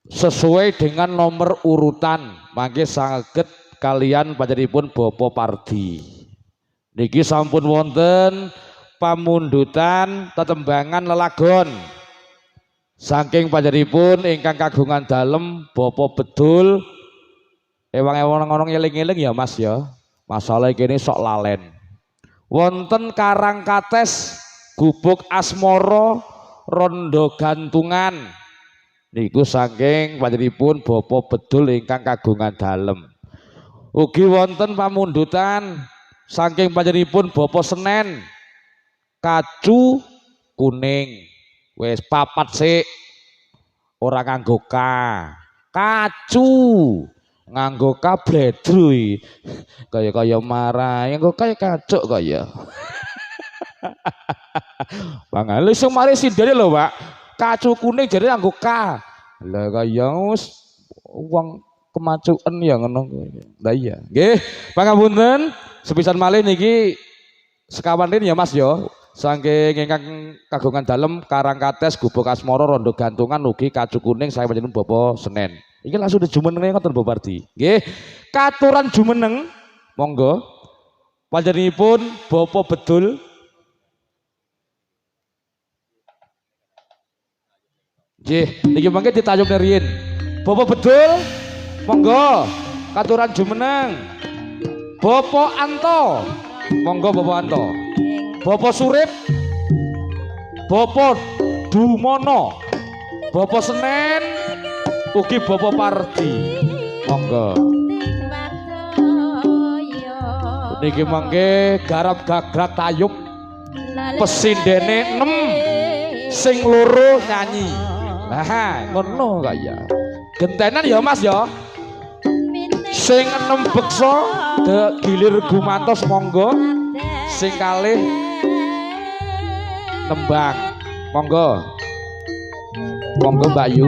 sesuai dengan nomor urutan mangke saged kalian panjenenganipun Bapak Pardi niki sampun wonten pamundutan tetembangan lelagon saking panjenenganipun ingkang kagungan dalem Bapak Bedul ewang-ewang eling-eling ya Mas ya masalah kene sok lalen wonten Karangkates Gubuk Asmara Rondo Gantungan niku saking panjenenganipun Bapak Bedul ingkang kagungan dalem ugi wonten pamundutan saking panjenenganipun Bapak Senen Kacu Kuning wis papat sik ora nganggo kacu nganggo bledru kaya marah nganggo kaya kacuk kaya Bang sing mari sindene lho Pak kacu kuning jadi nganggo lah kaya wis wong kemacuken ya ngono lah iya nggih pangapunten sepisan malih niki sekawan ya Mas yo saking ingkang kagungan dalem Karangkates Gubuk Asmara Rondo Gantungan ugi kacu kuning saya panjenengan Bapak Senen iki langsung dijumenenge ngoten Bapak Pardi nggih katuran jumeneng monggo panjenenganipun Bapak Bedul nggih niki mangke ditayub riyin Bapak Bedul monggo katuran jumeneng Bapak Anto monggo Bapak Anto Bapak Surip Bapak Dumono Bapak Senen ugi Bapak Pardi monggo niki mangke garap gagrak tayub pesindene 6 sing loro nyanyi nah ngono kaya gentenan ya Mas ya sing 6 beksa gilir gumantos monggo sing kalih nembang monggo Mbak Yu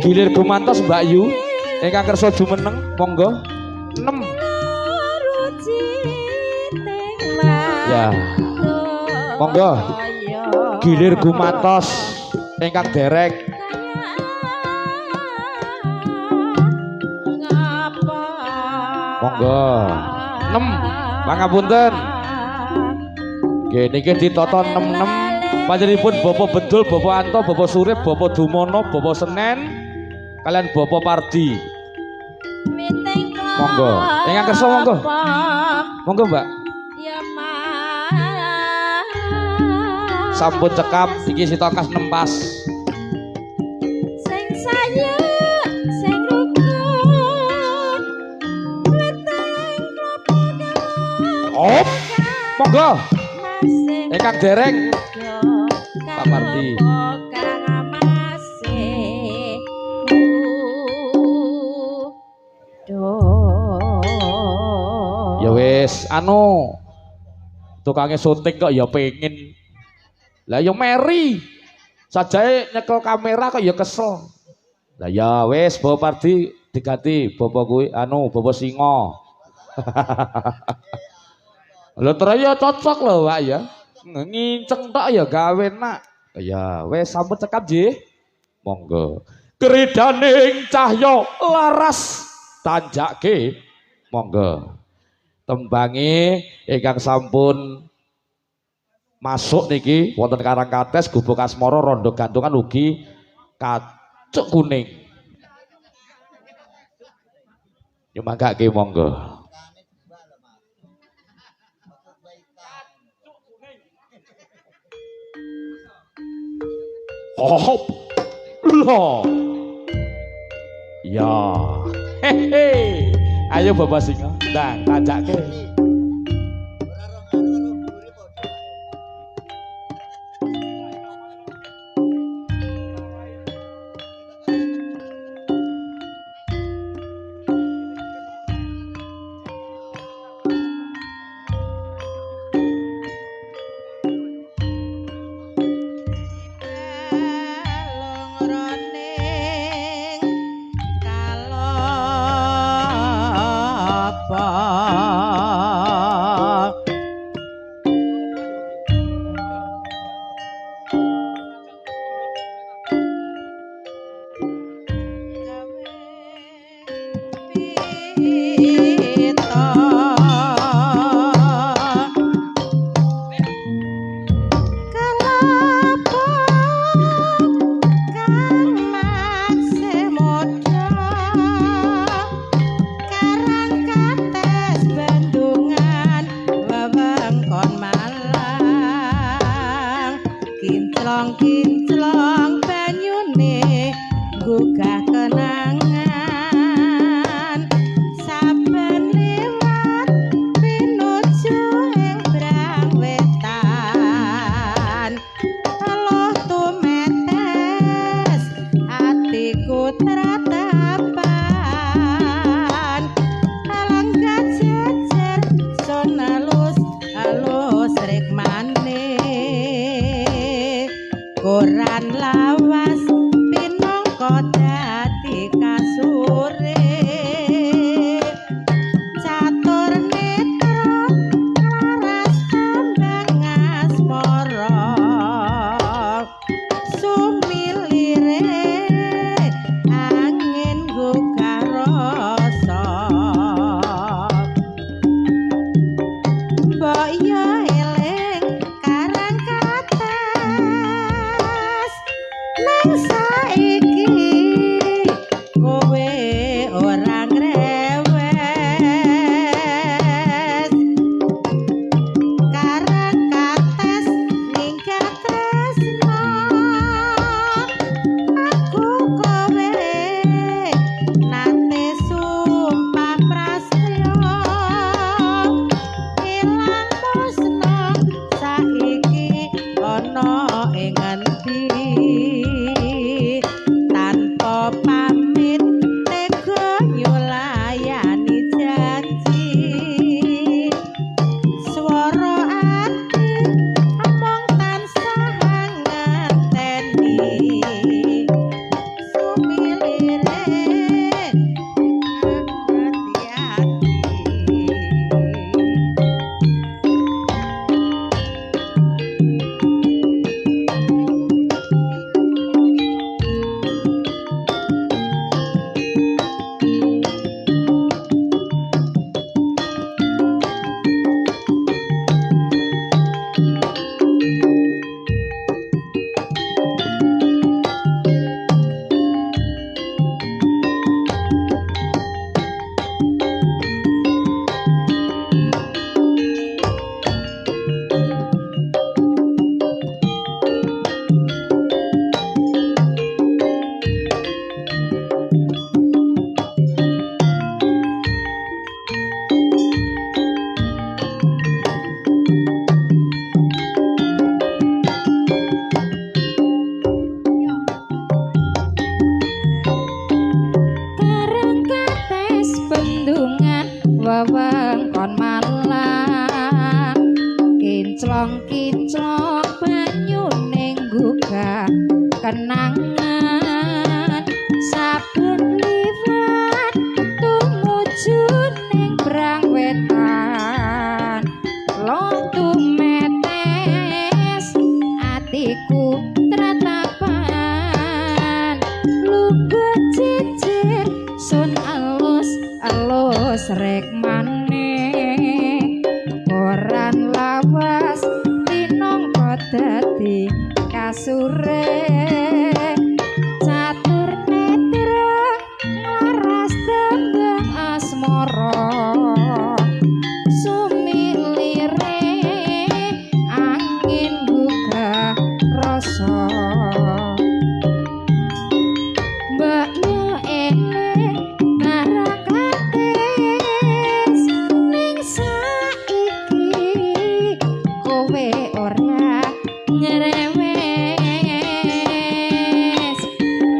gilir gumantos Mbak Yu ingkang kersa jumeneng monggo 6 ya monggo gilir gumantos ingkang derek monggo 6 pangapunten nggih niki ditata 66 panjenenganipun Bapak Bedul Bapak Anto Bapak Surip Bapak Dumono Bapak Senen kalian Bapak Pardi monggo ingkang kersa monggo Mbak sampun cekap iki sitokas nempas sing saya sing rukun op monggo ingkang dereng Pak Pardi ya wis anu tukangnya syuting kok ya pengen lah ya meri sajae nyekel kamera kok ya kesel lah ya wis Bapak Pardi diganti Bapak kuwi anu Bapak Singo lho terus ya cocok lho Pak ya nginceng tok ya gawe nak ya wis sampun cekap nggih monggo kridaning cahya laras tanjake monggo tembangi ingkang sampun masuk niki wonten Karangkates Gubuk Asmara Rondo Gantungan ugi kacuk kuning nyumanggake monggo oh loh ya hehe ayo Bapak Singo ndang tajake Kinclong banyune gugah kenangan saben liwat pinuju ing brang wetan Allah tumetes atiku tratapan alangkah jejer son alus rek koran lawas pinangka dadi kasure catur netra laras tembang asmara sumilire angin gugah rasa mbok yo eling karang nang saiki kowe ora ngrewes karang kates ninggal tresno aku kowe nate sumpah prastya ilang musna saiki ana ing ngendi tanpa pamit tega nyulayani janji swara ati among tansah ngenteni sumilire hati-hati. Wewengkon Malang kinclong-kinclong banyune gugah kenangan saben liwat tumuju ning brang wetan long tumetes atiku tratapan lugu cicir sun alus rek koran lawas pinangka dadi kasure catur netra laras tembang asmara sumilire angin gugah rasa mbaknya eling narakates ning saiki kowe ora nyerewes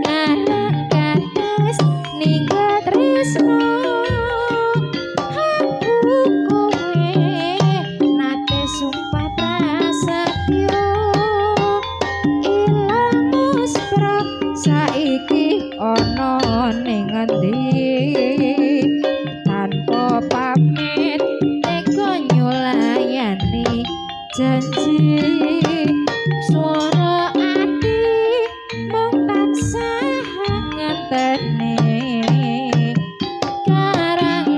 narakates ninggal tresno aku kowe nate sumpah prasetyo ilang muspra saiki ana ning ngendi tanpa pamit tega nyulayani janji swara ati mung tansah ngenteni karang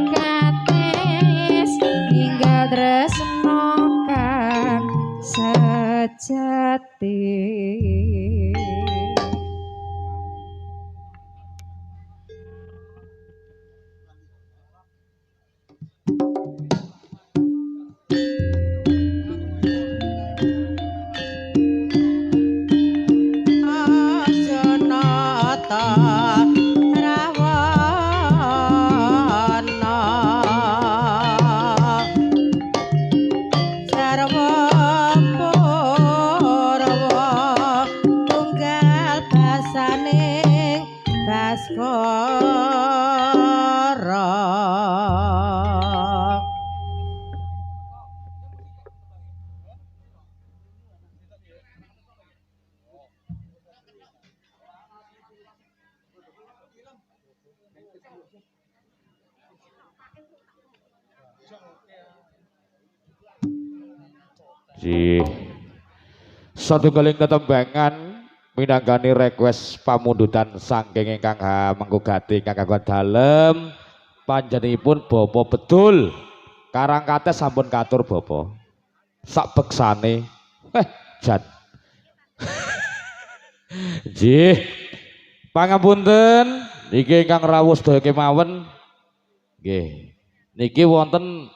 Baskara Ji satunggaling tetembangan minangkani request pamundutan saking ingkang menggugati ingkang kagem dalem panjenenganipun bapa betul karang kates sampun katur bapa sak beksane jan Ji pangapunten niki ingkang rawuh sedaya kemawon nggih niki wonten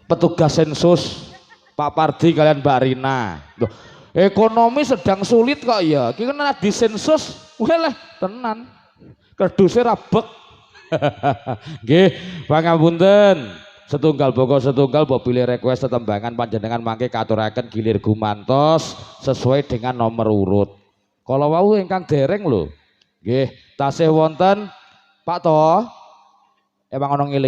petugas sensus Pak Pardi kalian Mbak Rina. Loh, ekonomi sedang sulit kok ya. Ki kena disensus, wah tenan. Kerduse rabek. Nggih, pangapunten. Setunggal boko setunggal mbok pilih request tetembangan panjenengan mangke katuraken gilir gumantos sesuai dengan nomor urut. Kalau wau ingkang dereng lho. Nggih, tasih wonten Pak To. Emang ono